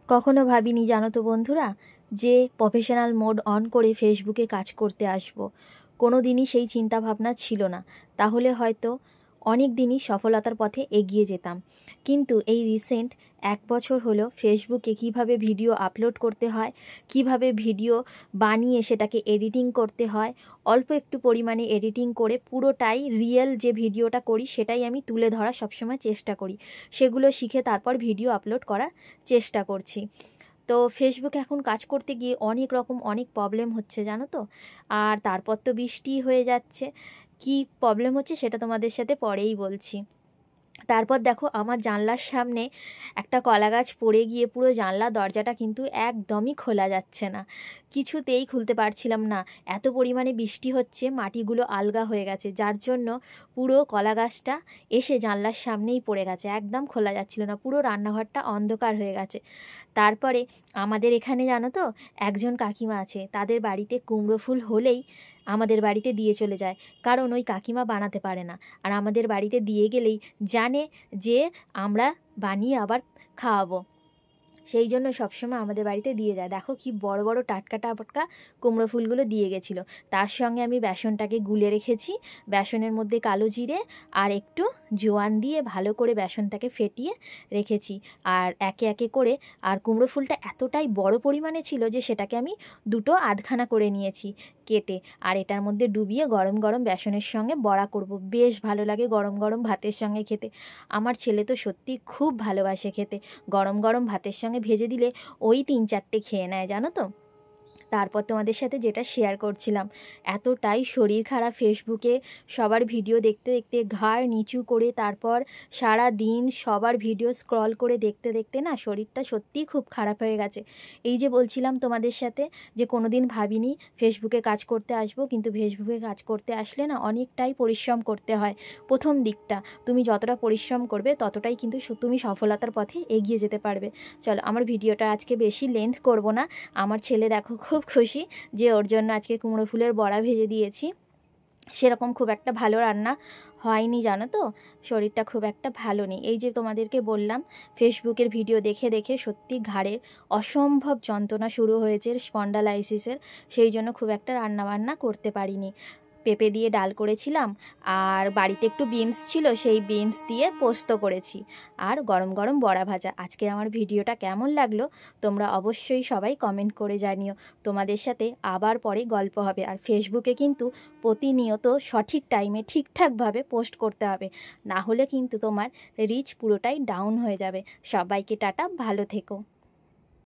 কখনো ভাবিনি জানো তো বন্ধুরা, যে প্রফেশনাল মোড অন করে ফেসবুকে কাজ করতে আসব। কোনো দিনই সেই চিন্তা ভাবনা ছিল না। তাহলে হয়তো অনেক দিনই সফলতার পথে এগিয়ে যেতাম। কিন্তু এই রিসেন্ট 1 বছর হলো ফেসবুকে কিভাবে ভিডিও আপলোড করতে হয়, কিভাবে ভিডিও বানিয়ে সেটাকে এডিটিং করতে হয়, অল্প একটু পরিমাণে এডিটিং করে পুরোটাই রিয়েল যে ভিডিওটা করি সেটাই আমি তুলে ধরার সবসময় চেষ্টা করি। সেগুলো শিখে তারপর ভিডিও আপলোড করার চেষ্টা করছি। তো ফেসবুকে এখন কাজ করতে গিয়ে অনেক প্রবলেম হচ্ছে জানো তো। আর তারপর তো বৃষ্টি হয়ে যাচ্ছে, কি প্রবলেম হচ্ছে সেটা তোমাদের সাথে পরেই বলছি। তারপর দেখো, আমার জানলার সামনে একটা কলা গাছ পড়ে গিয়ে পুরো জানলা দরজাটা কিন্তু একদমই খোলা যাচ্ছে না, কিছুতেই খুলতে পারছিলাম না। এত পরিমাণে বৃষ্টি হচ্ছে, মাটিগুলো আলগা হয়ে গেছে, যার জন্য পুরো কলা গাছটা এসে জানলার সামনেই পড়ে গেছে, একদম খোলা যাচ্ছিল না, পুরো রান্নাঘরটা অন্ধকার হয়ে গেছে। তারপরে আমাদের এখানে জানো তো, একজন কাকিমা আছে, তাদের বাড়িতে কুমড়ো ফুল হলেই আমাদের বাড়িতে দিয়ে চলে যায়, কারণ ওই কাকিমা বানাতে পারে না। আর আমাদের বাড়িতে দিয়ে গেলেই জানে যে আমরা বানিয়ে আবার খাওয়াবো, সেই জন্য সবসময় আমাদের বাড়িতে দিয়ে যায়। দেখো কি বড় বড় টাটকা টাটকা কুমড়ো ফুলগুলো দিয়ে গেছিলো। তার সঙ্গে আমি বেসনটাকে গুলে রেখেছি, বেসনের মধ্যে কালো জিরে আর একটু জোয়ান দিয়ে ভালো করে বেসনটাকে ফেটিয়ে রেখেছি। আর একে একে করে, আর কুমড়ো ফুলটা এতটাই বড় পরিমাণে ছিল যে সেটাকে আমি দুটো আধখানা করে নিয়েছি কেটে। আর এটার মধ্যে ডুবিয়ে গরম গরম বেসনের সঙ্গে বড়া করব, বেশ ভালো লাগে গরম গরম ভাতের সঙ্গে খেতে। আমার ছেলে তো সত্যি খুব ভালোবাসে খেতে, গরম গরম ভাতের সঙ্গে ভেজে দিলে ওই 3-4টে খেয়ে নেয় জানো তো। তারপর তোমাদের সাথে যেটা শেয়ার করছিলাম, এতটাই শরীর খারাপ, ফেসবুকে সবার ভিডিও দেখতে দেখতে ঘাড় নিচু করে তারপর সারা দিন সবার ভিডিও স্ক্রল করে দেখতে দেখতে না শরীরটা সত্যিই খুব খারাপ হয়ে গেছে। এই যে বলছিলাম তোমাদের সাথে যে কোনো দিন ভাবিনি ফেসবুকে কাজ করতে আসবো, কিন্তু ফেসবুকে কাজ করতে আসলে না অনেকটাই পরিশ্রম করতে হয়। প্রথম দিকটা তুমি যতটা পরিশ্রম করবে ততটাই কিন্তু তুমি সফলতার পথে এগিয়ে যেতে পারবে। চলো, আমার ভিডিওটা আজকে বেশি লেন্থ করব না। আমার ছেলে দেখো খুব খুশি যে ওর জন্য আজকে কুমড়ো ফুলের বড়া ভেজে দিয়েছি। সেরকম খুব একটা ভালো রান্না হয়নি জানো তো, শরীরটা খুব একটা ভালো নেই। এই যে তোমাদেরকে বললাম, ফেসবুকের ভিডিও দেখে দেখে সত্যি ঘাড়ের অসম্ভব যন্ত্রণা শুরু হয়েছে, স্পন্ডালাইসিসের, সেই জন্য খুব একটা রান্নাবান্না করতে পারিনি। পেঁপে দিয়ে ডাল করেছিলাম, আর বাড়িতে একটু বিনস ছিল, সেই বিনস দিয়ে পোস্ত করেছি, আর গরম গরম বড়া ভাজা। আজকের আমার ভিডিওটা কেমন লাগলো তোমরা অবশ্যই সবাই কমেন্ট করে জানিও। তোমাদের সাথে আবার পরে গল্প হবে। আর ফেসবুকে কিন্তু প্রতিনিয়ত সঠিক টাইমে ঠিকঠাকভাবে পোস্ট করতে হবে, না হলে কিন্তু তোমার রিচ পুরোটাই ডাউন হয়ে যাবে। সবাইকে টাটা, ভালো থেকো।